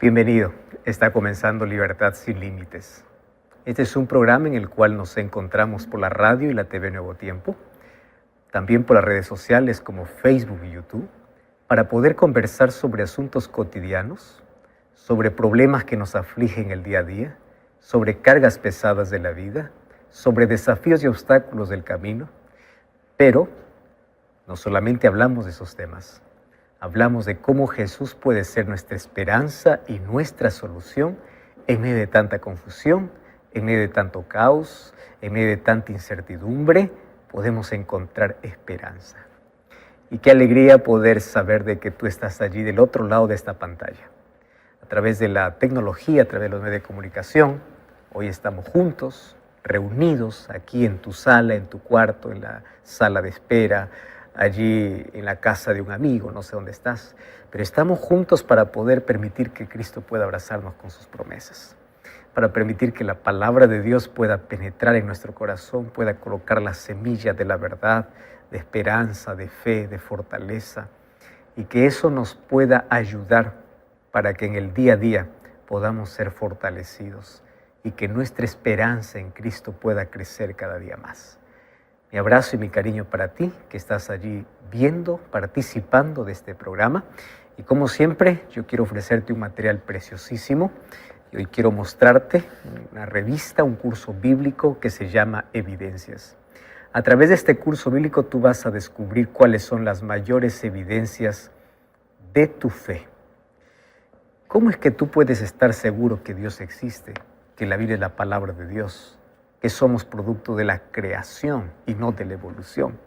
Bienvenido, está comenzando Libertad sin Límites. Este es un programa en el cual nos encontramos por la radio y la TV Nuevo Tiempo, también por las redes sociales como Facebook y YouTube, para poder conversar sobre asuntos cotidianos, sobre problemas que nos afligen el día a día, sobre cargas pesadas de la vida, sobre desafíos y obstáculos del camino, pero no solamente hablamos de esos temas. Hablamos de cómo Jesús puede ser nuestra esperanza y nuestra solución en medio de tanta confusión, en medio de tanto caos, en medio de tanta incertidumbre, podemos encontrar esperanza. Y qué alegría poder saber de que tú estás allí del otro lado de esta pantalla. A través de la tecnología, a través de los medios de comunicación, hoy estamos juntos, reunidos aquí en tu sala, en tu cuarto, en la sala de espera, allí en la casa de un amigo, no sé dónde estás, pero estamos juntos para poder permitir que Cristo pueda abrazarnos con sus promesas, para permitir que la palabra de Dios pueda penetrar en nuestro corazón, pueda colocar la semilla de la verdad, de esperanza, de fe, de fortaleza, y que eso nos pueda ayudar para que en el día a día podamos ser fortalecidos y que nuestra esperanza en Cristo pueda crecer cada día más. Mi abrazo y mi cariño para ti, que estás allí viendo, participando de este programa. Y como siempre, yo quiero ofrecerte un material preciosísimo. Y hoy quiero mostrarte una revista, un curso bíblico que se llama Evidencias. A través de este curso bíblico tú vas a descubrir cuáles son las mayores evidencias de tu fe. ¿Cómo es que tú puedes estar seguro que Dios existe, que la Biblia es la palabra de Dios, que somos producto de la creación y no de la evolución?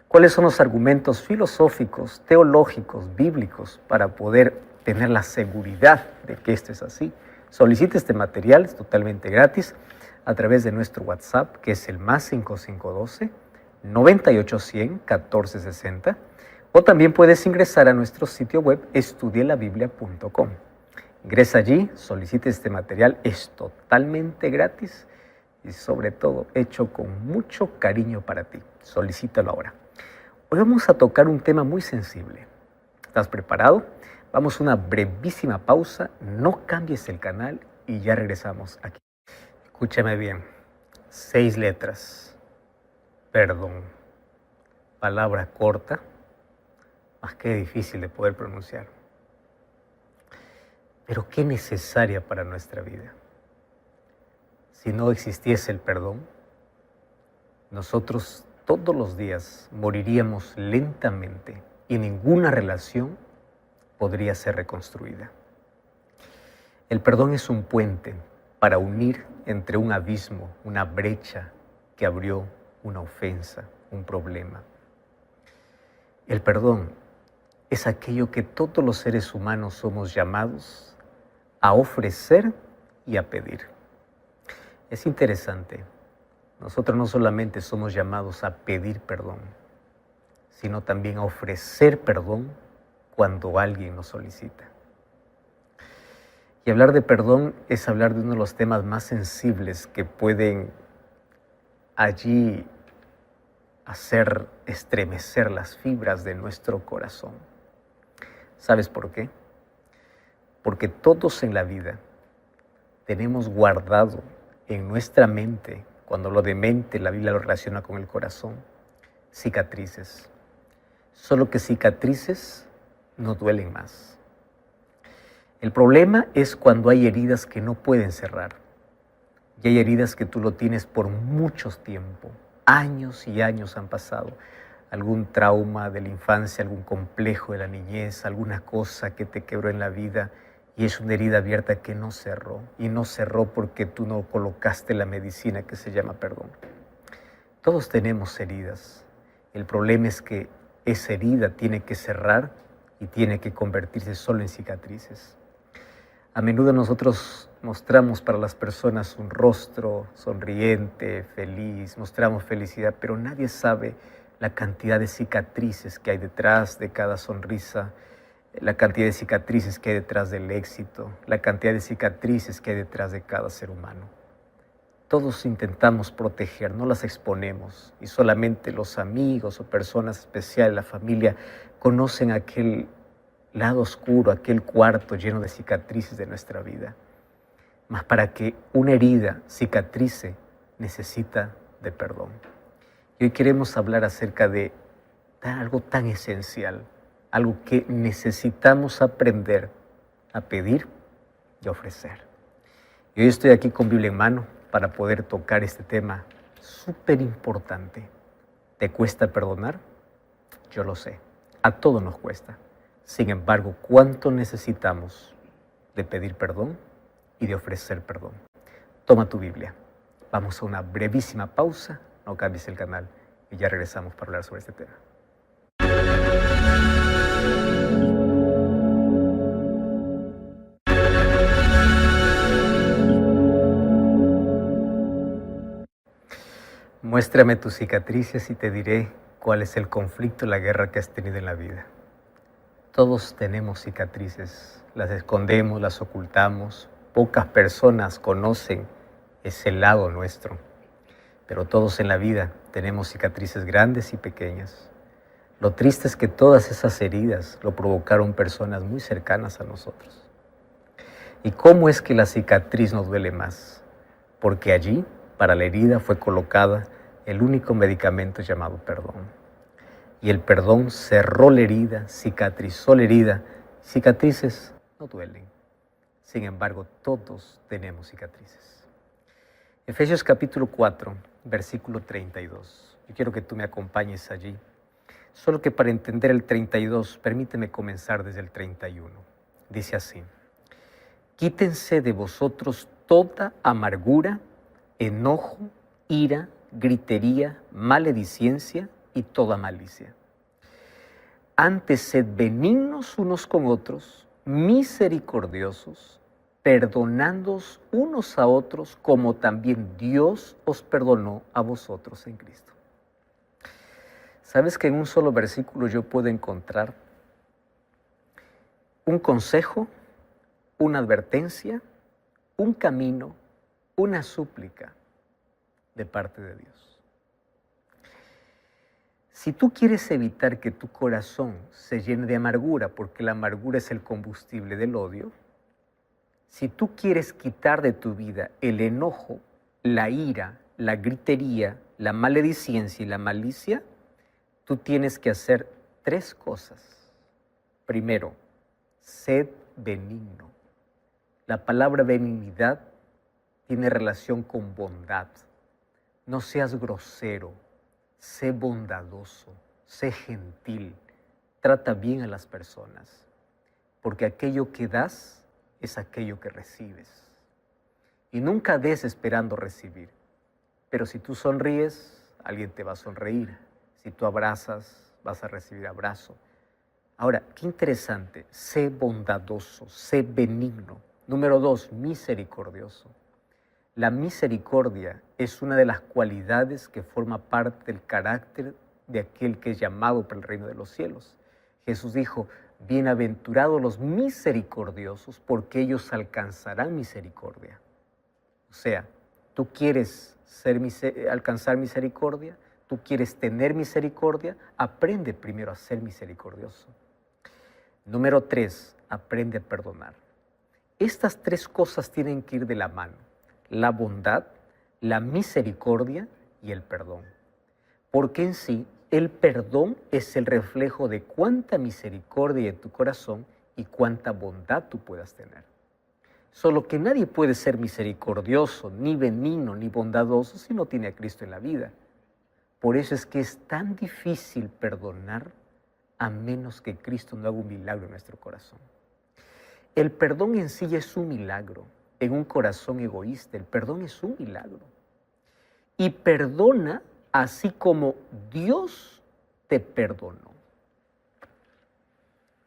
¿Cuáles son los argumentos filosóficos, teológicos, bíblicos para poder tener la seguridad de que esto es así? Solicita este material, es totalmente gratis, a través de nuestro WhatsApp, que es el +5512 9810 1460, o también puedes ingresar a nuestro sitio web estudielabiblia.com. Ingresa allí, solicita este material, es totalmente gratis y sobre todo hecho con mucho cariño para ti. Solicítalo ahora. Hoy vamos a tocar un tema muy sensible. ¿Estás preparado? Vamos a una brevísima pausa, no cambies el canal y ya regresamos aquí. Escúchame bien, 6 letras, perdón, palabra corta, más que difícil de poder pronunciar, pero qué necesaria para nuestra vida. Si no existiese el perdón, nosotros todos los días moriríamos lentamente y ninguna relación podría ser reconstruida. El perdón es un puente para unir entre un abismo, una brecha que abrió una ofensa, un problema. El perdón es aquello que todos los seres humanos somos llamados a ofrecer y a pedir. Es interesante, nosotros no solamente somos llamados a pedir perdón, sino también a ofrecer perdón cuando alguien nos solicita. Y hablar de perdón es hablar de uno de los temas más sensibles que pueden allí hacer estremecer las fibras de nuestro corazón. ¿Sabes por qué? Porque todos en la vida tenemos guardado en nuestra mente, cuando lo de mente la Biblia lo relaciona con el corazón, cicatrices. Solo que cicatrices no duelen más. El problema es cuando hay heridas que no pueden cerrar. Y hay heridas que tú lo tienes por mucho tiempo. Años y años han pasado. Algún trauma de la infancia, algún complejo de la niñez, alguna cosa que te quebró en la vida y es una herida abierta que no cerró. Y no cerró porque tú no colocaste la medicina que se llama perdón. Todos tenemos heridas. El problema es que esa herida tiene que cerrar y tiene que convertirse solo en cicatrices. A menudo nosotros mostramos para las personas un rostro sonriente, feliz, mostramos felicidad, pero nadie sabe la cantidad de cicatrices que hay detrás de cada sonrisa, la cantidad de cicatrices que hay detrás del éxito, la cantidad de cicatrices que hay detrás de cada ser humano. Todos intentamos proteger, no las exponemos y solamente los amigos o personas especiales, la familia, conocen aquel lado oscuro, aquel cuarto lleno de cicatrices de nuestra vida. Mas para que una herida cicatrice, necesita de perdón. Y hoy queremos hablar acerca de algo tan esencial, algo que necesitamos aprender a pedir y ofrecer. Y hoy estoy aquí con Biblia en mano para poder tocar este tema súper importante. ¿Te cuesta perdonar? Yo lo sé, a todos nos cuesta. Sin embargo, ¿cuánto necesitamos de pedir perdón y de ofrecer perdón? Toma tu Biblia. Vamos a una brevísima pausa, no cambies el canal y ya regresamos para hablar sobre este tema. Muéstrame tus cicatrices y te diré cuál es el conflicto, la guerra que has tenido en la vida. Todos tenemos cicatrices, las escondemos, las ocultamos. Pocas personas conocen ese lado nuestro, pero todos en la vida tenemos cicatrices grandes y pequeñas. Lo triste es que todas esas heridas lo provocaron personas muy cercanas a nosotros. ¿Y cómo es que la cicatriz nos duele más? Porque allí, para la herida, fue colocada el único medicamento llamado perdón. Y el perdón cerró la herida, cicatrizó la herida. Cicatrices no duelen. Sin embargo, todos tenemos cicatrices. Efesios capítulo 4, versículo 32. Yo quiero que tú me acompañes allí. Solo que para entender el 32, permíteme comenzar desde el 31. Dice así: quítense de vosotros toda amargura, enojo, ira, gritería, maledicencia y toda malicia. Antes sed benignos unos con otros, misericordiosos, perdonándoos unos a otros, como también Dios os perdonó a vosotros en Cristo. ¿Sabes que en un solo versículo yo puedo encontrar un consejo, una advertencia, un camino, una súplica de parte de Dios? Si tú quieres evitar que tu corazón se llene de amargura, porque la amargura es el combustible del odio, si tú quieres quitar de tu vida el enojo, la ira, la gritería, la maledicencia y la malicia, tú tienes que hacer 3 cosas. Primero, sed benigno. La palabra benignidad tiene relación con bondad. No seas grosero, sé bondadoso, sé gentil, trata bien a las personas, porque aquello que das es aquello que recibes. Y nunca des esperando recibir, pero si tú sonríes, alguien te va a sonreír. Si tú abrazas, vas a recibir abrazo. Ahora, qué interesante, sé bondadoso, sé benigno. Número 2, misericordioso. La misericordia es una de las cualidades que forma parte del carácter de aquel que es llamado para el reino de los cielos. Jesús dijo: bienaventurados los misericordiosos, porque ellos alcanzarán misericordia. O sea, tú quieres alcanzar misericordia, tú quieres tener misericordia, aprende primero a ser misericordioso. Número 3, aprende a perdonar. Estas 3 cosas tienen que ir de la mano: la bondad, la misericordia y el perdón. Porque en sí, el perdón es el reflejo de cuánta misericordia hay en tu corazón y cuánta bondad tú puedas tener. Solo que nadie puede ser misericordioso, ni benigno, ni bondadoso si no tiene a Cristo en la vida. Por eso es que es tan difícil perdonar a menos que Cristo no haga un milagro en nuestro corazón. El perdón en sí es un milagro. En un corazón egoísta, el perdón es un milagro. Y perdona así como Dios te perdonó.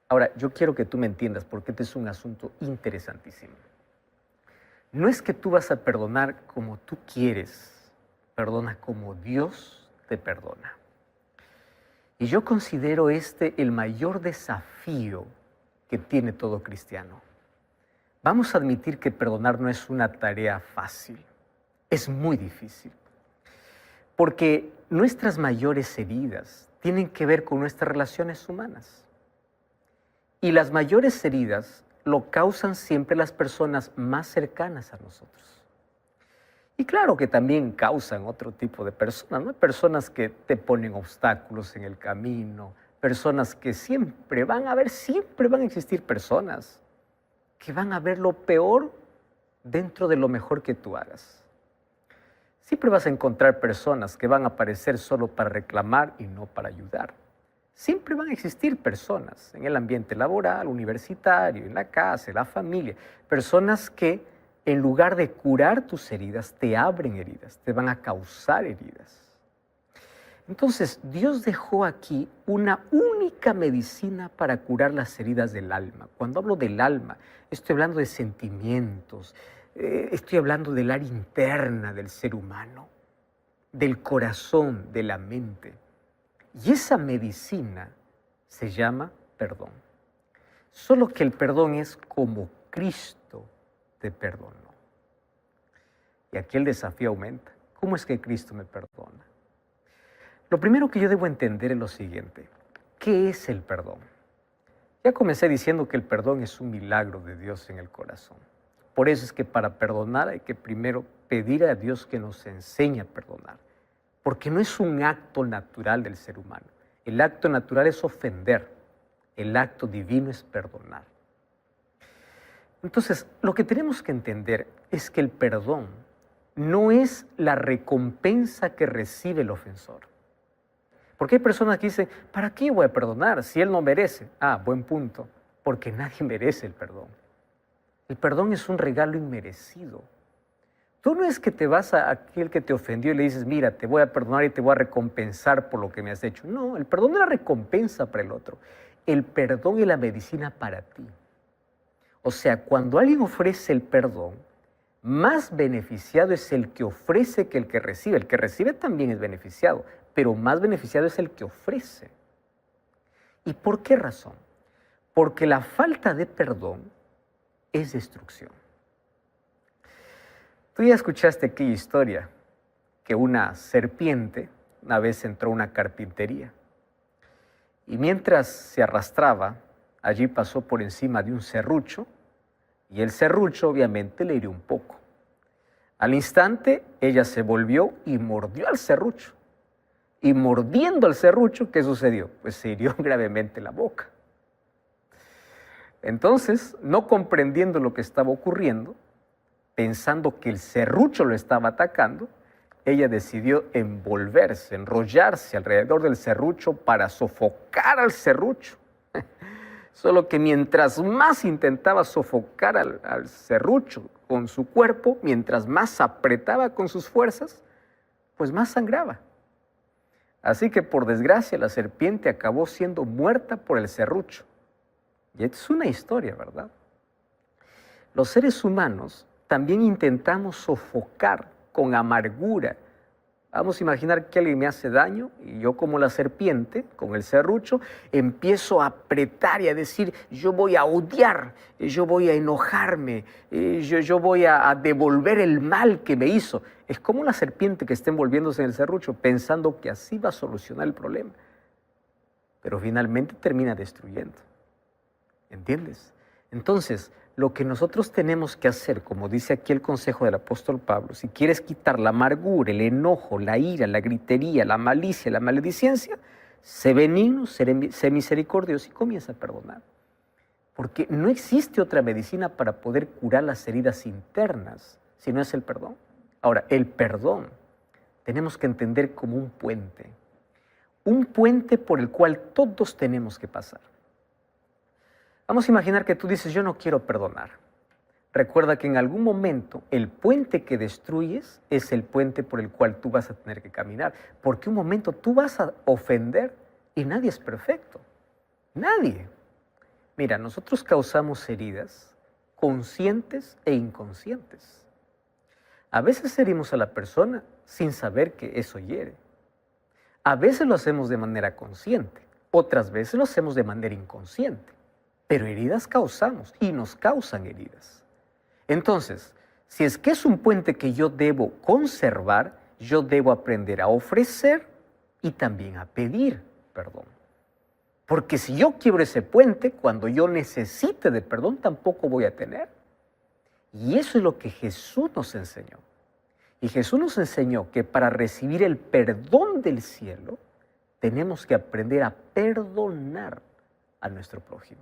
Ahora, yo quiero que tú me entiendas porque este es un asunto interesantísimo. No es que tú vas a perdonar como tú quieres, perdona como Dios te perdona. Y yo considero este el mayor desafío que tiene todo cristiano. Vamos a admitir que perdonar no es una tarea fácil, es muy difícil. Porque nuestras mayores heridas tienen que ver con nuestras relaciones humanas. Y las mayores heridas lo causan siempre las personas más cercanas a nosotros. Y claro que también causan otro tipo de personas, ¿no? Personas que te ponen obstáculos en el camino, personas que siempre van a existir personas que van a ver lo peor dentro de lo mejor que tú hagas. Siempre vas a encontrar personas que van a aparecer solo para reclamar y no para ayudar. Siempre van a existir personas en el ambiente laboral, universitario, en la casa, en la familia, personas que en lugar de curar tus heridas, te abren heridas, te van a causar heridas. Entonces, Dios dejó aquí una única medicina para curar las heridas del alma. Cuando hablo del alma, estoy hablando de sentimientos, estoy hablando del área interna del ser humano, del corazón, de la mente. Y esa medicina se llama perdón. Solo que el perdón es como Cristo te perdonó. Y aquí el desafío aumenta. ¿Cómo es que Cristo me perdona? Lo primero que yo debo entender es lo siguiente. ¿Qué es el perdón? Ya comencé diciendo que el perdón es un milagro de Dios en el corazón. Por eso es que para perdonar hay que primero pedir a Dios que nos enseñe a perdonar. Porque no es un acto natural del ser humano. El acto natural es ofender. El acto divino es perdonar. Entonces, lo que tenemos que entender es que el perdón no es la recompensa que recibe el ofensor. Porque hay personas que dicen, ¿para qué voy a perdonar si él no merece? Ah, buen punto, porque nadie merece el perdón. El perdón es un regalo inmerecido. Tú no es que te vas a aquel que te ofendió y le dices, mira, te voy a perdonar y te voy a recompensar por lo que me has hecho. No, el perdón no es la recompensa para el otro. El perdón es la medicina para ti. O sea, cuando alguien ofrece el perdón, más beneficiado es el que ofrece que el que recibe. El que recibe también es beneficiado, pero más beneficiado es el que ofrece. ¿Y por qué razón? Porque la falta de perdón es destrucción. Tú ya escuchaste aquella historia que una serpiente una vez entró a una carpintería y mientras se arrastraba, allí pasó por encima de un serrucho y el serrucho obviamente le hirió un poco. Al instante, ella se volvió y mordió al serrucho. Y mordiendo al serrucho, ¿qué sucedió? Pues se hirió gravemente la boca. Entonces, no comprendiendo lo que estaba ocurriendo, pensando que el serrucho lo estaba atacando, ella decidió envolverse, enrollarse alrededor del serrucho para sofocar al serrucho. Solo que mientras más intentaba sofocar al serrucho con su cuerpo, mientras más apretaba con sus fuerzas, pues más sangraba. Así que por desgracia la serpiente acabó siendo muerta por el serrucho. Y esta es una historia, ¿verdad? Los seres humanos también intentamos sofocar con amargura. Vamos a imaginar que alguien me hace daño y yo como la serpiente, con el serrucho, empiezo a apretar y a decir, yo voy a odiar, yo voy a enojarme, yo voy a devolver el mal que me hizo. Es como la serpiente que está envolviéndose en el serrucho pensando que así va a solucionar el problema. Pero finalmente termina destruyendo. ¿Entiendes? Entonces, lo que nosotros tenemos que hacer, como dice aquí el consejo del apóstol Pablo, si quieres quitar la amargura, el enojo, la ira, la gritería, la malicia, la maledicencia, sé benigno, sé misericordioso y comienza a perdonar. Porque no existe otra medicina para poder curar las heridas internas, si no es el perdón. Ahora, el perdón tenemos que entender como un puente por el cual todos tenemos que pasar. Vamos a imaginar que tú dices, yo no quiero perdonar. Recuerda que en algún momento el puente que destruyes es el puente por el cual tú vas a tener que caminar. Porque un momento tú vas a ofender y nadie es perfecto. Nadie. Mira, nosotros causamos heridas conscientes e inconscientes. A veces herimos a la persona sin saber que eso hiere. A veces lo hacemos de manera consciente, otras veces lo hacemos de manera inconsciente. Pero heridas causamos y nos causan heridas. Entonces, si es que es un puente que yo debo conservar, yo debo aprender a ofrecer y también a pedir perdón. Porque si yo quiebro ese puente, cuando yo necesite de perdón, tampoco voy a tener. Y eso es lo que Jesús nos enseñó. Y Jesús nos enseñó que para recibir el perdón del cielo, tenemos que aprender a perdonar a nuestro prójimo.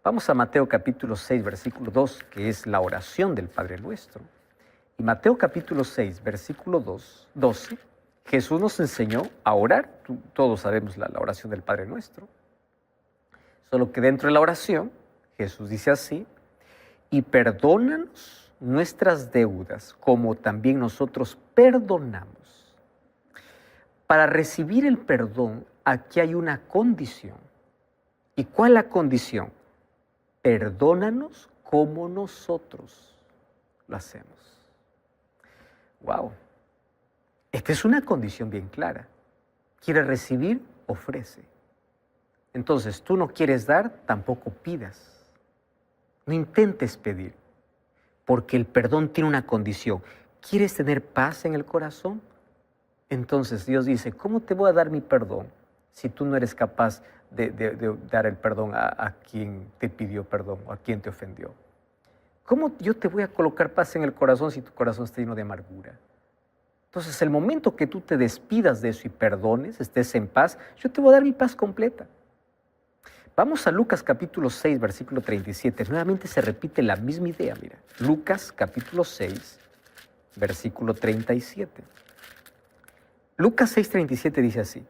Vamos a Mateo capítulo 6, versículo 2, que es la oración del Padre Nuestro. Y Mateo capítulo 6, versículo 12, Jesús nos enseñó a orar. Todos sabemos la oración del Padre Nuestro. Solo que dentro de la oración, Jesús dice así: y perdónanos nuestras deudas, como también nosotros perdonamos. Para recibir el perdón, aquí hay una condición. ¿Y cuál es la condición? Perdónanos como nosotros lo hacemos. ¡Wow! Esta es una condición bien clara. ¿Quieres recibir? Ofrece. Entonces, tú no quieres dar, tampoco pidas. No intentes pedir, porque el perdón tiene una condición. ¿Quieres tener paz en el corazón? Entonces Dios dice, ¿cómo te voy a dar mi perdón si tú no eres capaz de dar el perdón a quien te pidió perdón o a quien te ofendió? ¿Cómo yo te voy a colocar paz en el corazón si tu corazón está lleno de amargura? Entonces, el momento que tú te despidas de eso y perdones, estés en paz, yo te voy a dar mi paz completa. Vamos a Lucas capítulo 6, versículo 37. Nuevamente se repite la misma idea, mira. Lucas capítulo 6, versículo 37. Lucas 6, 37 dice así: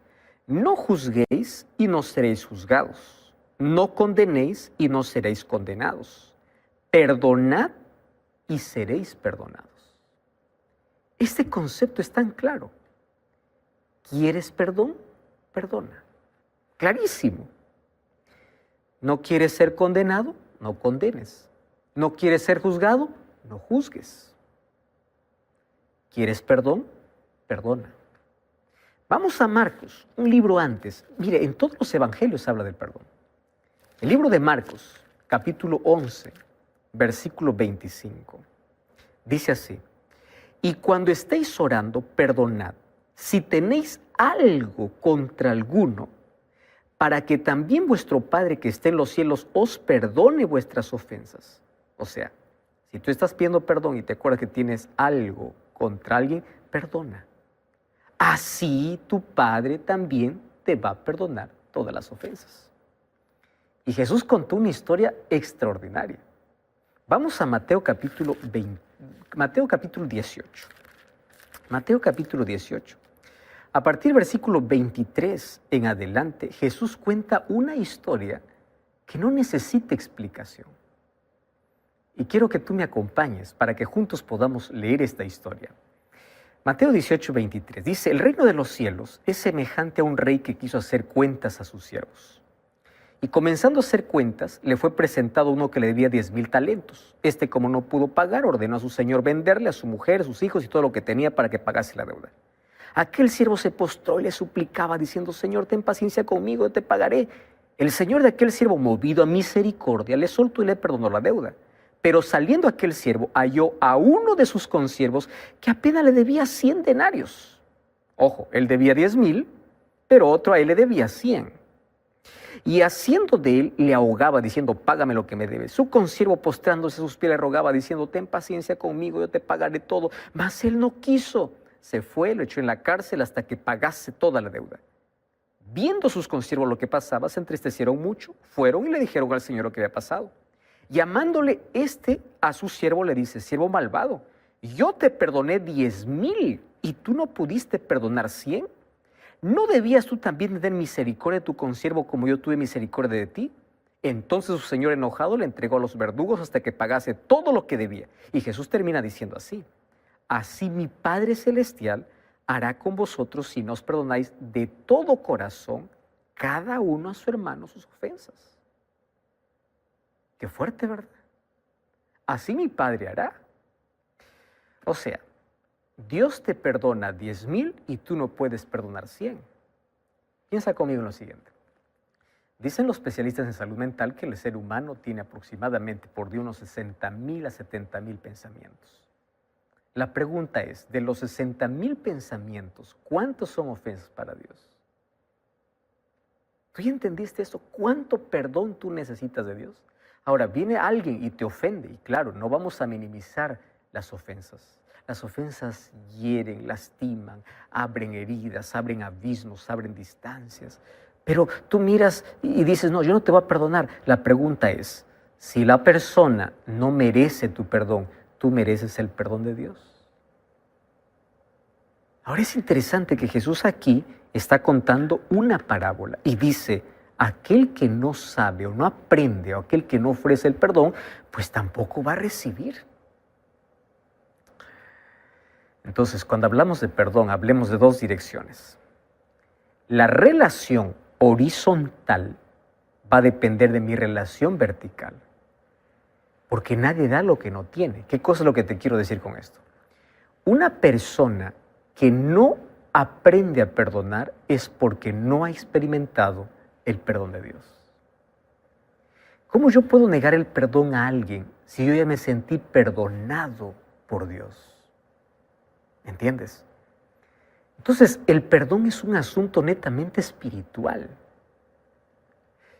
no juzguéis y no seréis juzgados. No condenéis y no seréis condenados. Perdonad y seréis perdonados. Este concepto es tan claro. ¿Quieres perdón? Perdona. Clarísimo. ¿No quieres ser condenado? No condenes. ¿No quieres ser juzgado? No juzgues. ¿Quieres perdón? Perdona. Vamos a Marcos, un libro antes. Mire, en todos los evangelios habla del perdón. El libro de Marcos, capítulo 11, versículo 25. Dice así: y cuando estéis orando, perdonad, si tenéis algo contra alguno, para que también vuestro Padre que esté en los cielos os perdone vuestras ofensas. O sea, si tú estás pidiendo perdón y te acuerdas que tienes algo contra alguien, perdona. Así tu Padre también te va a perdonar todas las ofensas. Y Jesús contó una historia extraordinaria. Vamos a Mateo capítulo 18. Mateo capítulo 18. A partir del versículo 23 en adelante, Jesús cuenta una historia que no necesita explicación. Y quiero que tú me acompañes para que juntos podamos leer esta historia. Mateo 18, 23 dice: el reino de los cielos es semejante a un rey que quiso hacer cuentas a sus siervos. Y comenzando a hacer cuentas, le fue presentado uno que le debía 10,000 talentos. Como no pudo pagar, ordenó a su señor venderle a su mujer, a sus hijos y todo lo que tenía para que pagase la deuda. Aquel siervo se postró y le suplicaba, diciendo: Señor, ten paciencia conmigo, yo te pagaré. El señor de aquel siervo, movido a misericordia, le soltó y le perdonó la deuda. Pero saliendo aquel siervo, halló a uno de sus consiervos que apenas le debía 100 denarios. Ojo, él debía 10,000, pero otro a él le debía 100. Y haciendo de él, le ahogaba, diciendo: págame lo que me debes. Su consiervo, postrándose a sus pies, le rogaba, diciendo: ten paciencia conmigo, yo te pagaré todo. Mas él no quiso. Se fue, lo echó en la cárcel hasta que pagase toda la deuda. Viendo sus consiervos lo que pasaba, se entristecieron mucho. Fueron y le dijeron al señor lo que había pasado. Llamándole a su siervo, le dice: siervo malvado, yo te perdoné 10,000 y tú no pudiste perdonar 100. ¿No debías tú también tener misericordia de tu consiervo como yo tuve misericordia de ti? Entonces su señor, enojado, le entregó a los verdugos hasta que pagase todo lo que debía. Y Jesús termina diciendo así: así mi Padre Celestial hará con vosotros si no os perdonáis de todo corazón cada uno a su hermano sus ofensas. Qué fuerte, ¿verdad? Así mi Padre hará. O sea, Dios te perdona 10,000 y tú no puedes perdonar 100. Piensa conmigo en lo siguiente. Dicen los especialistas en salud mental que el ser humano tiene aproximadamente por día unos 60,000 a 70,000 pensamientos. La pregunta es, de los 60,000 pensamientos, ¿cuántos son ofensas para Dios? ¿Tú ya entendiste eso? ¿Cuánto perdón tú necesitas de Dios? Ahora, viene alguien y te ofende, y claro, no vamos a minimizar las ofensas. Las ofensas hieren, lastiman, abren heridas, abren abismos, abren distancias. Pero tú miras y dices, no, yo no te voy a perdonar. La pregunta es, si la persona no merece tu perdón, ¿tú mereces el perdón de Dios? Ahora es interesante que Jesús aquí está contando una parábola y dice, aquel que no sabe o no aprende o aquel que no ofrece el perdón, pues tampoco va a recibir. Entonces, cuando hablamos de perdón, hablemos de dos direcciones. La relación horizontal va a depender de mi relación vertical, porque nadie da lo que no tiene. ¿Qué cosa es lo que te quiero decir con esto? Una persona que no aprende a perdonar es porque no ha experimentado el perdón de Dios. ¿Cómo yo puedo negar el perdón a alguien si yo ya me sentí perdonado por Dios? ¿Me entiendes? Entonces, el perdón es un asunto netamente espiritual.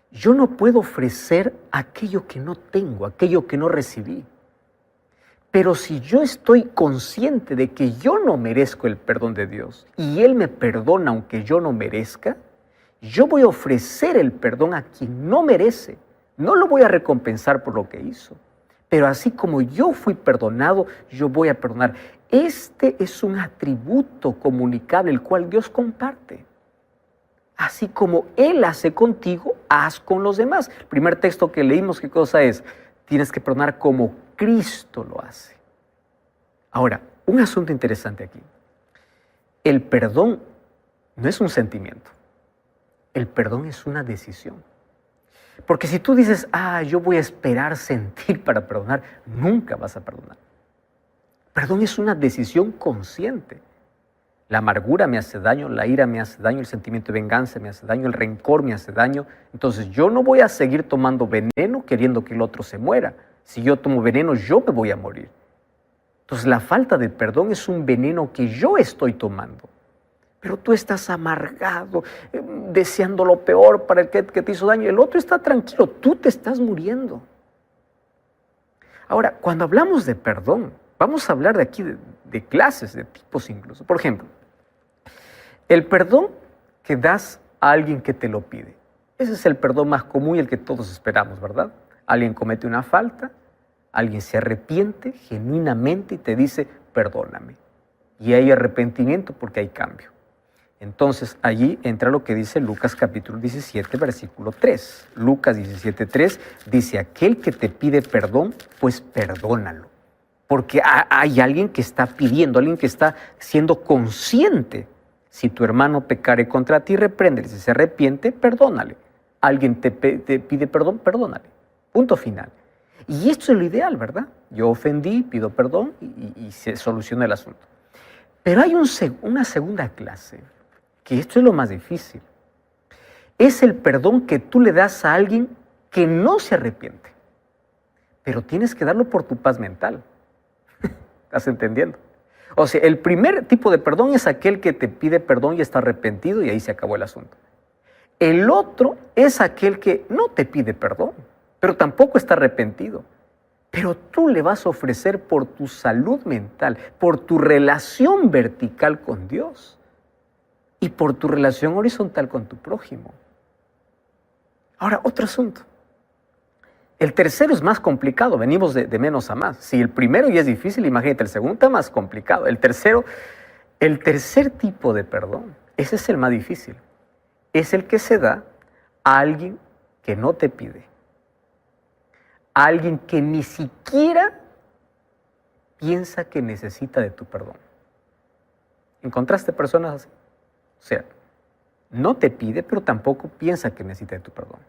Yo no puedo ofrecer aquello que no tengo, aquello que no recibí. Pero si yo estoy consciente de que yo no merezco el perdón de Dios y Él me perdona aunque yo no merezca, yo voy a ofrecer el perdón a quien no merece. No lo voy a recompensar por lo que hizo. Pero así como yo fui perdonado, yo voy a perdonar. Este es un atributo comunicable el cual Dios comparte. Así como Él hace contigo, haz con los demás. El primer texto que leímos, ¿qué cosa es? Tienes que perdonar como Cristo lo hace. Ahora, un asunto interesante aquí. El perdón no es un sentimiento. El perdón es una decisión. Porque si tú dices, yo voy a esperar sentir para perdonar, nunca vas a perdonar. Perdón es una decisión consciente. La amargura me hace daño, la ira me hace daño, el sentimiento de venganza me hace daño, el rencor me hace daño. Entonces yo no voy a seguir tomando veneno queriendo que el otro se muera. Si yo tomo veneno, yo me voy a morir. Entonces la falta de perdón es un veneno que yo estoy tomando. Pero tú estás amargado, deseando lo peor para el que te hizo daño. El otro está tranquilo, tú te estás muriendo. Ahora, cuando hablamos de perdón, vamos a hablar de aquí de clases, de tipos incluso. Por ejemplo, el perdón que das a alguien que te lo pide. Ese es el perdón más común y el que todos esperamos, ¿verdad? Alguien comete una falta, alguien se arrepiente genuinamente y te dice, perdóname. Y hay arrepentimiento porque hay cambio. Entonces, allí entra lo que dice Lucas capítulo 17, versículo 3. Lucas 17, 3 dice, aquel que te pide perdón, pues perdónalo. Porque hay alguien que está pidiendo, alguien que está siendo consciente. Si tu hermano pecare contra ti, repréndele. Si se arrepiente, perdónale. Alguien te pide perdón, perdónale. Punto final. Y esto es lo ideal, ¿verdad? Yo ofendí, pido perdón y se soluciona el asunto. Pero hay una segunda clase, que esto es lo más difícil. Es el perdón que tú le das a alguien que no se arrepiente. Pero tienes que darlo por tu paz mental. ¿Estás entendiendo? O sea, el primer tipo de perdón es aquel que te pide perdón y está arrepentido y ahí se acabó el asunto. El otro es aquel que no te pide perdón, pero tampoco está arrepentido. Pero tú le vas a ofrecer por tu salud mental, por tu relación vertical con Dios y por tu relación horizontal con tu prójimo. Ahora, otro asunto. El tercero es más complicado, venimos de menos a más. Si el primero ya es difícil, imagínate, el segundo está más complicado. El tercer tipo de perdón, ese es el más difícil. Es el que se da a alguien que no te pide. A alguien que ni siquiera piensa que necesita de tu perdón. ¿Encontraste personas así? O sea, no te pide, pero tampoco piensa que necesita de tu perdón.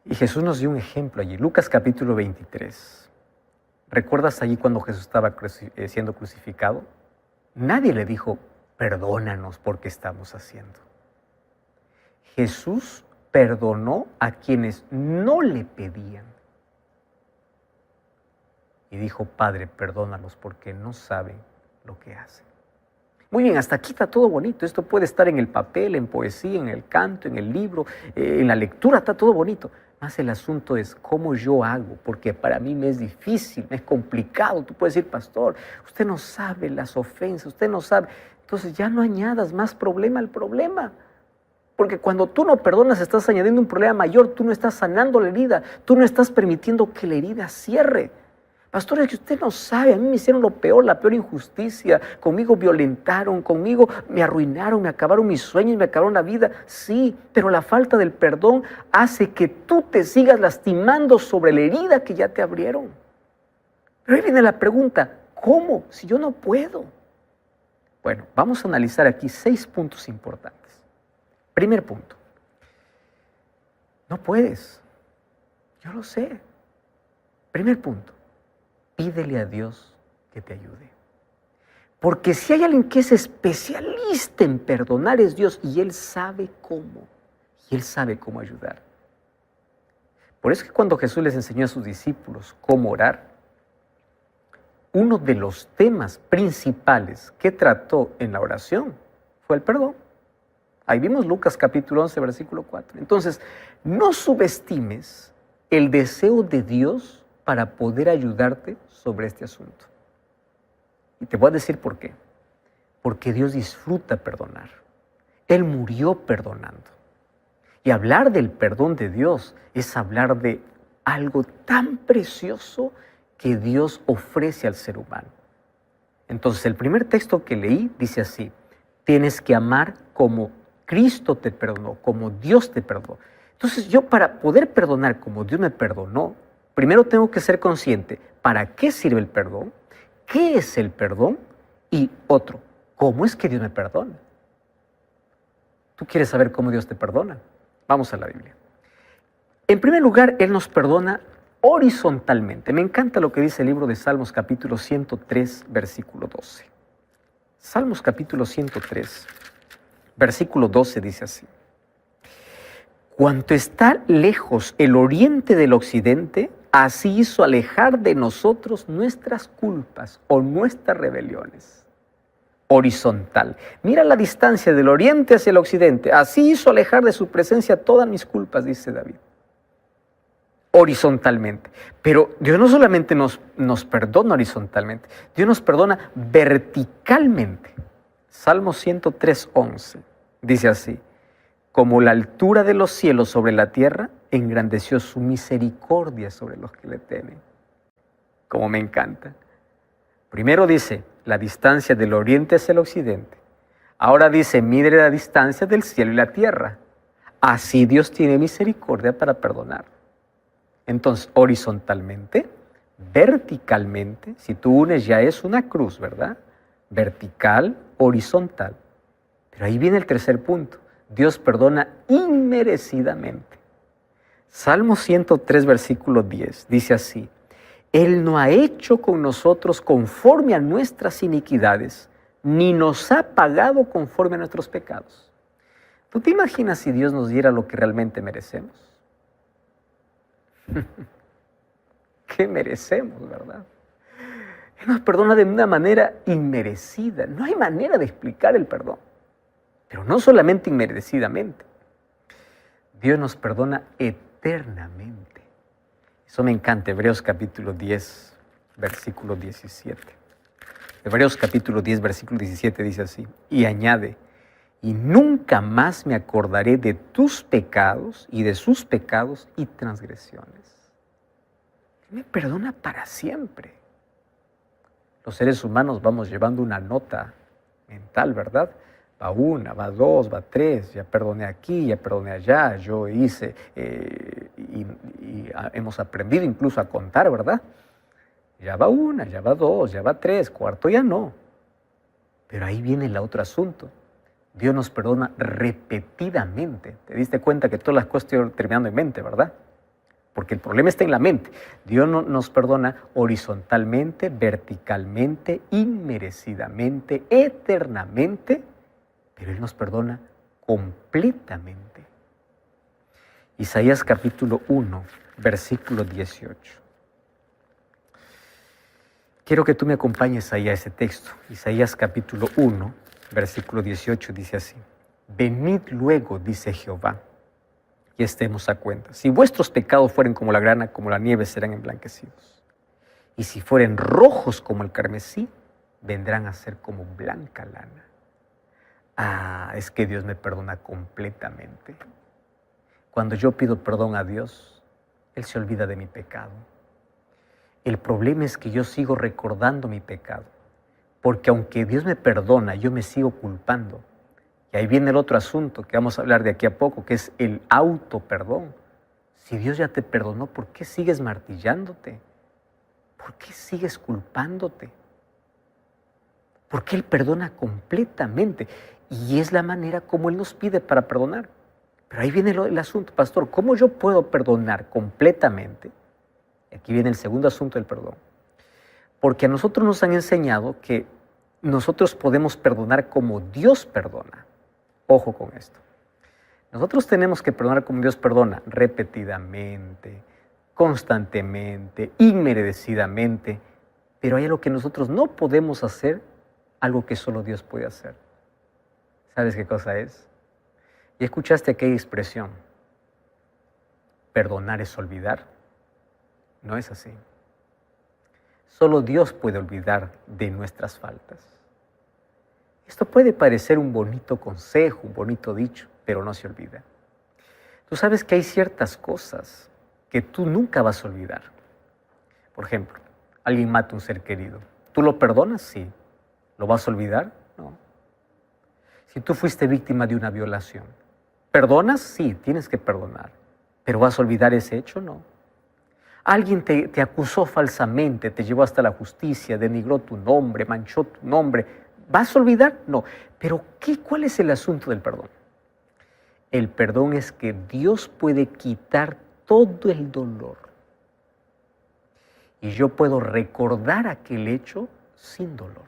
Y Jesús nos dio un ejemplo allí, Lucas capítulo 23. ¿Recuerdas allí cuando Jesús estaba siendo crucificado? Nadie le dijo, perdónanos porque estamos haciendo. Jesús perdonó a quienes no le pedían. Y dijo, Padre, perdónalos porque no saben lo que hacen. Muy bien, hasta aquí está todo bonito. Esto puede estar en el papel, en poesía, en el canto, en el libro, en la lectura, está todo bonito. Más el asunto es cómo yo hago, porque para mí me es difícil, me es complicado. Tú puedes decir, pastor, usted no sabe las ofensas, usted no sabe. Entonces ya no añadas más problema al problema. Porque cuando tú no perdonas, estás añadiendo un problema mayor, tú no estás sanando la herida, tú no estás permitiendo que la herida cierre. Pastor, es que usted no sabe, a mí me hicieron lo peor, la peor injusticia, conmigo violentaron, conmigo me arruinaron, me acabaron mis sueños, me acabaron la vida. Sí, pero la falta del perdón hace que tú te sigas lastimando sobre la herida que ya te abrieron. Pero ahí viene la pregunta, ¿cómo? Si yo no puedo. Bueno, vamos a analizar aquí 6 puntos importantes. Primer punto, no puedes, yo lo sé. Primer punto, pídele a Dios que te ayude. Porque si hay alguien que es especialista en perdonar es Dios y Él sabe cómo. Y Él sabe cómo ayudar. Por eso es que cuando Jesús les enseñó a sus discípulos cómo orar, uno de los temas principales que trató en la oración fue el perdón. Ahí vimos Lucas capítulo 11, versículo 4. Entonces, no subestimes el deseo de Dios para poder ayudarte sobre este asunto. Y te voy a decir por qué. Porque Dios disfruta perdonar. Él murió perdonando. Y hablar del perdón de Dios es hablar de algo tan precioso que Dios ofrece al ser humano. Entonces, el primer texto que leí dice así: tienes que amar como Cristo te perdonó, como Dios te perdonó. Entonces yo, para poder perdonar como Dios me perdonó, primero tengo que ser consciente para qué sirve el perdón, qué es el perdón y otro, cómo es que Dios me perdona. ¿Tú quieres saber cómo Dios te perdona? Vamos a la Biblia. En primer lugar, Él nos perdona horizontalmente. Me encanta lo que dice el libro de Salmos capítulo 103, versículo 12. Salmos capítulo 103. Versículo 12 dice así: cuanto está lejos el oriente del occidente, así hizo alejar de nosotros nuestras culpas o nuestras rebeliones. Horizontal. Mira la distancia del oriente hacia el occidente. Así hizo alejar de su presencia todas mis culpas, dice David. Horizontalmente. Pero Dios no solamente nos perdona horizontalmente, Dios nos perdona verticalmente. Salmo 103, 11, dice así: como la altura de los cielos sobre la tierra, engrandeció su misericordia sobre los que le temen. Como me encanta. Primero dice la distancia del oriente hacia el occidente. Ahora dice, mide la distancia del cielo y la tierra. Así Dios tiene misericordia para perdonar. Entonces, horizontalmente, verticalmente, si tú unes ya es una cruz, ¿verdad? Vertical, horizontal. Pero ahí viene el tercer punto. Dios perdona inmerecidamente. Salmo 103, versículo 10, dice así: Él no ha hecho con nosotros conforme a nuestras iniquidades, ni nos ha pagado conforme a nuestros pecados. ¿Tú te imaginas si Dios nos diera lo que realmente merecemos? ¿Qué merecemos, verdad? Él nos perdona de una manera inmerecida. No hay manera de explicar el perdón. Pero no solamente inmerecidamente. Dios nos perdona eternamente. Eso me encanta. Hebreos capítulo 10, versículo 17. Hebreos capítulo 10, versículo 17 dice así: y añade: y nunca más me acordaré de tus pecados y de sus pecados y transgresiones. Él me perdona para siempre. Los seres humanos vamos llevando una nota mental, ¿verdad? Va 1, va 2, va 3, ya perdoné aquí, ya perdoné allá, yo hice, y hemos aprendido incluso a contar, ¿verdad? Ya va 1, ya va 2, ya va 3, cuarto ya no. Pero ahí viene el otro asunto. Dios nos perdona repetidamente. Te diste cuenta que todas las cosas estoy terminando en mente, ¿verdad? Porque el problema está en la mente. Dios nos perdona horizontalmente, verticalmente, inmerecidamente, eternamente, pero Él nos perdona completamente. Isaías capítulo 1, versículo 18. Quiero que tú me acompañes ahí a ese texto. Isaías capítulo 1, versículo 18 dice así: venid luego, dice Jehová, y estemos a cuenta. Si vuestros pecados fueren como la grana, como la nieve, serán emblanquecidos. Y si fueren rojos como el carmesí, vendrán a ser como blanca lana. Ah, es que Dios me perdona completamente. Cuando yo pido perdón a Dios, Él se olvida de mi pecado. El problema es que yo sigo recordando mi pecado, porque aunque Dios me perdona, yo me sigo culpando. Y ahí viene el otro asunto que vamos a hablar de aquí a poco, que es el autoperdón. Si Dios ya te perdonó, ¿por qué sigues martillándote? ¿Por qué sigues culpándote? Porque Él perdona completamente. Y es la manera como Él nos pide para perdonar. Pero ahí viene el asunto, pastor. ¿Cómo yo puedo perdonar completamente? Aquí viene el segundo asunto del perdón. Porque a nosotros nos han enseñado que nosotros podemos perdonar como Dios perdona. Ojo con esto. Nosotros tenemos que perdonar como Dios perdona, repetidamente, constantemente, inmerecidamente. Pero hay algo que nosotros no podemos hacer, algo que solo Dios puede hacer. ¿Sabes qué cosa es? Y escuchaste aquella expresión: perdonar es olvidar. No es así. Solo Dios puede olvidar de nuestras faltas. Esto puede parecer un bonito consejo, un bonito dicho, pero no se olvida. Tú sabes que hay ciertas cosas que tú nunca vas a olvidar. Por ejemplo, alguien mata a un ser querido. ¿Tú lo perdonas? Sí. ¿Lo vas a olvidar? No. Si tú fuiste víctima de una violación, ¿perdonas? Sí, tienes que perdonar. ¿Pero vas a olvidar ese hecho? No. Alguien te acusó falsamente, te llevó hasta la justicia, denigró tu nombre, manchó tu nombre. ¿Vas a olvidar? No. Pero ¿cuál es el asunto del perdón? El perdón es que Dios puede quitar todo el dolor. Y yo puedo recordar aquel hecho sin dolor.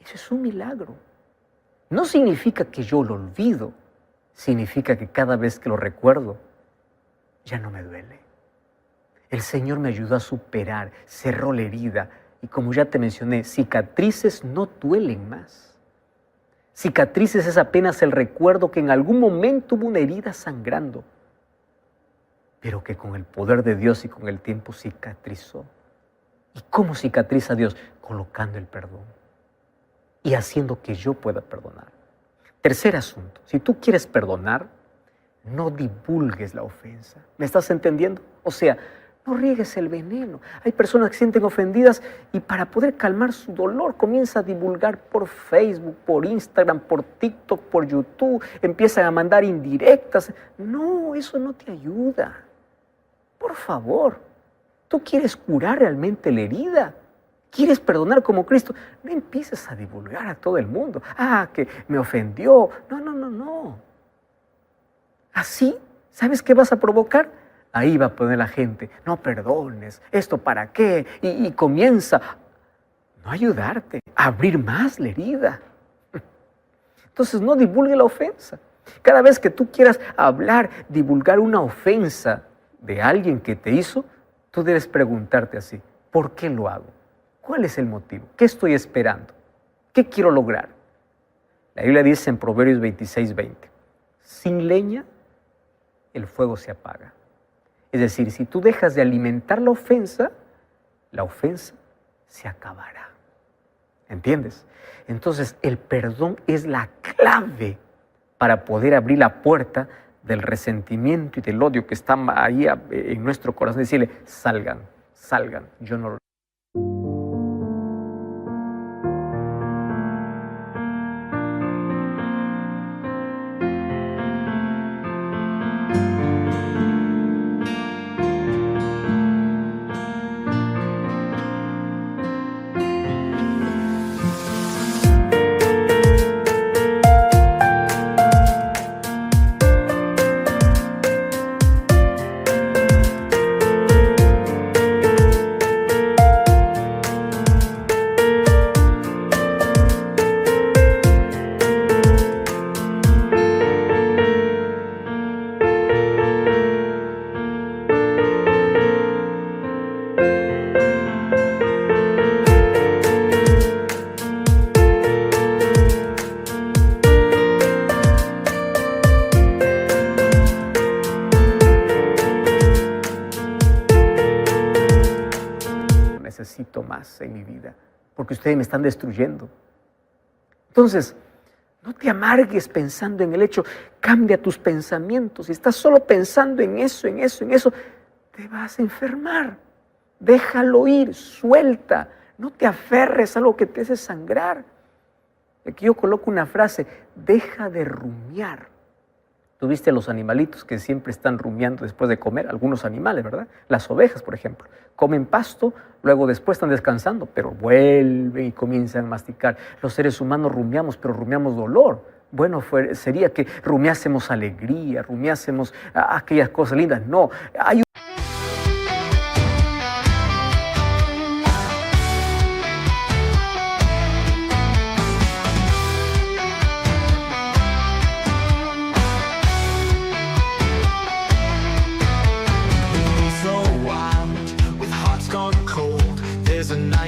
Eso es un milagro. No significa que yo lo olvido. Significa que cada vez que lo recuerdo, ya no me duele. El Señor me ayudó a superar, cerró la herida. Y como ya te mencioné, cicatrices no duelen más. Cicatrices es apenas el recuerdo que en algún momento hubo una herida sangrando, pero que con el poder de Dios y con el tiempo cicatrizó. ¿Y cómo cicatriza Dios? Colocando el perdón y haciendo que yo pueda perdonar. Tercer asunto, si tú quieres perdonar, no divulgues la ofensa. ¿Me estás entendiendo? O sea, no riegues el veneno. Hay personas que se sienten ofendidas y para poder calmar su dolor comienza a divulgar por Facebook, por Instagram, por TikTok, por YouTube. Empiezan a mandar indirectas. No, eso no te ayuda. Por favor, ¿tú quieres curar realmente la herida? ¿Quieres perdonar como Cristo? No empieces a divulgar a todo el mundo. Ah, que me ofendió. No. Así, ¿sabes qué vas a provocar? Ahí va a poner la gente: no perdones, ¿esto para qué? Y comienza a no ayudarte, a abrir más la herida. Entonces no divulgue la ofensa. Cada vez que tú quieras hablar, divulgar una ofensa de alguien que te hizo, tú debes preguntarte así: ¿por qué lo hago? ¿Cuál es el motivo? ¿Qué estoy esperando? ¿Qué quiero lograr? La Biblia dice en Proverbios 26:20, sin leña el fuego se apaga. Es decir, si tú dejas de alimentar la ofensa se acabará. ¿Entiendes? Entonces, el perdón es la clave para poder abrir la puerta del resentimiento y del odio que está ahí en nuestro corazón. Decirle: salgan, yo no lo... necesito más en mi vida, porque ustedes me están destruyendo. Entonces, no te amargues pensando en el hecho, cambia tus pensamientos. Si estás solo pensando en eso, te vas a enfermar. Déjalo ir, suelta. No te aferres a algo que te hace sangrar. Aquí yo coloco una frase, deja de rumiar. Tú viste a los animalitos que siempre están rumiando después de comer, algunos animales, ¿verdad? Las ovejas, por ejemplo, comen pasto, luego después están descansando, pero vuelven y comienzan a masticar. Los seres humanos rumiamos, pero rumiamos dolor. Bueno, sería que rumiásemos alegría, rumiásemos aquellas cosas lindas. No, hay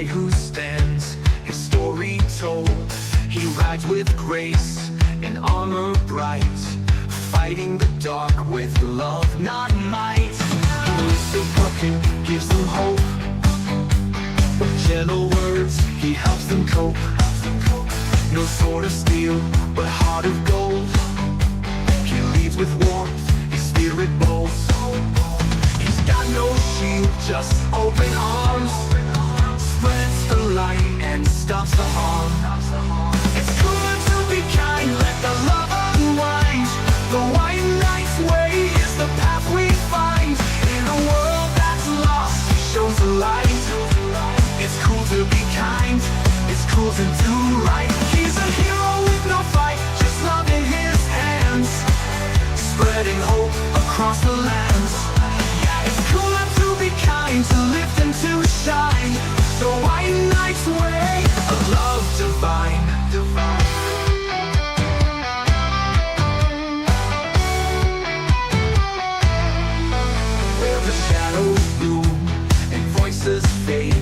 who stands, his story told. He rides with grace in armor bright, fighting the dark with love, not might. He lifts the broken, gives them hope. With gentle words, he helps them cope. No sword of steel, but heart of gold. He leads with warmth, his spirit bold. He's got no shield, just open arms. Spreads the light and stops the harm. It's cooler to be kind, let the love unwind. The white knight's way is the path we find. In a world that's lost, he shows the light. It's cool to be kind, it's cool to do right. He's a hero with no fight, just love in his hands. Spreading hope across the lands. It's cooler to be kind, to lift and to shine. The white knight's way, a love divine. Where the shadows bloom and voices fade,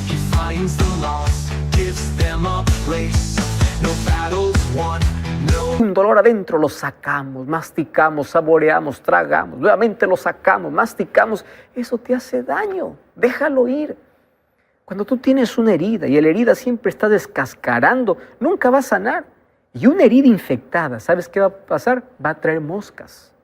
he finds the lost, gives them a place. No battles won, no. Un dolor adentro, lo sacamos, masticamos, saboreamos, tragamos, nuevamente lo sacamos, masticamos. Eso te hace daño, déjalo ir. Cuando tú tienes una herida y la herida siempre está descascarando, nunca va a sanar. Y una herida infectada, ¿sabes qué va a pasar? Va a traer moscas.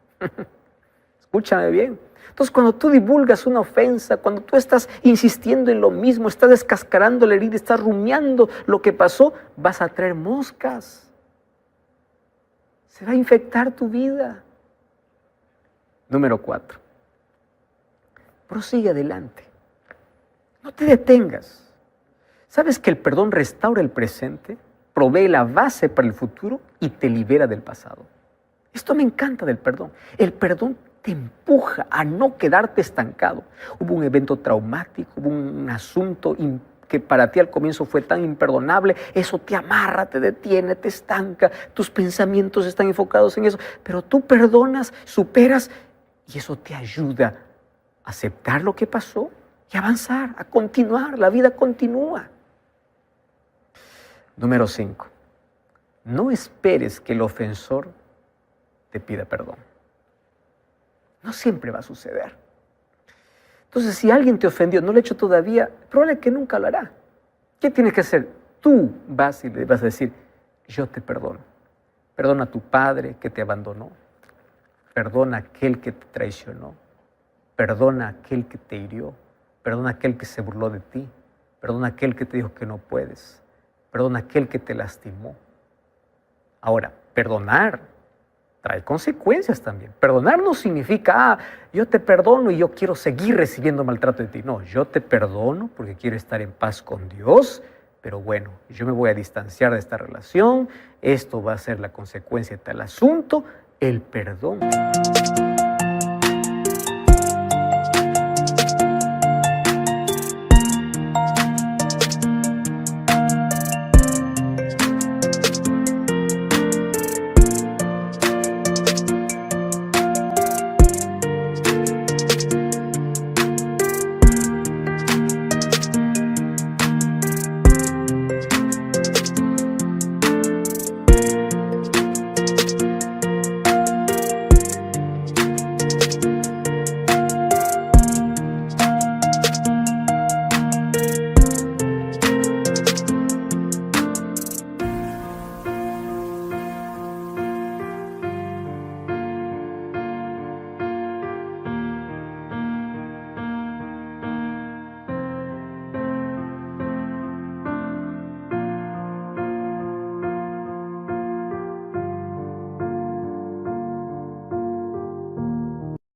Escúchame bien. Entonces, cuando tú divulgas una ofensa, cuando tú estás insistiendo en lo mismo, estás descascarando la herida, estás rumiando lo que pasó, vas a traer moscas. Se va a infectar tu vida. Número 4. Prosigue adelante. No te detengas. ¿Sabes que el perdón restaura el presente, provee la base para el futuro y te libera del pasado? Esto me encanta del perdón. El perdón te empuja a no quedarte estancado. Hubo un evento traumático, hubo un asunto que para ti al comienzo fue tan imperdonable. Eso te amarra, te detiene, te estanca. Tus pensamientos están enfocados en eso. Pero tú perdonas, superas y eso te ayuda a aceptar lo que pasó y avanzar, a continuar. La vida continúa. Número 5. No esperes que el ofensor te pida perdón. No siempre va a suceder. Entonces, si alguien te ofendió, no lo ha hecho todavía, probable que nunca lo hará. ¿Qué tienes que hacer? Tú vas y le vas a decir, yo te perdono. Perdona a tu padre que te abandonó. Perdona a aquel que te traicionó. Perdona a aquel que te hirió. Perdona a aquel que se burló de ti. Perdona a aquel que te dijo que no puedes. Perdona a aquel que te lastimó. Ahora, perdonar trae consecuencias también. Perdonar no significa, yo te perdono y yo quiero seguir recibiendo maltrato de ti. No, yo te perdono porque quiero estar en paz con Dios, pero bueno, yo me voy a distanciar de esta relación. Esto va a ser la consecuencia de tal asunto, el perdón.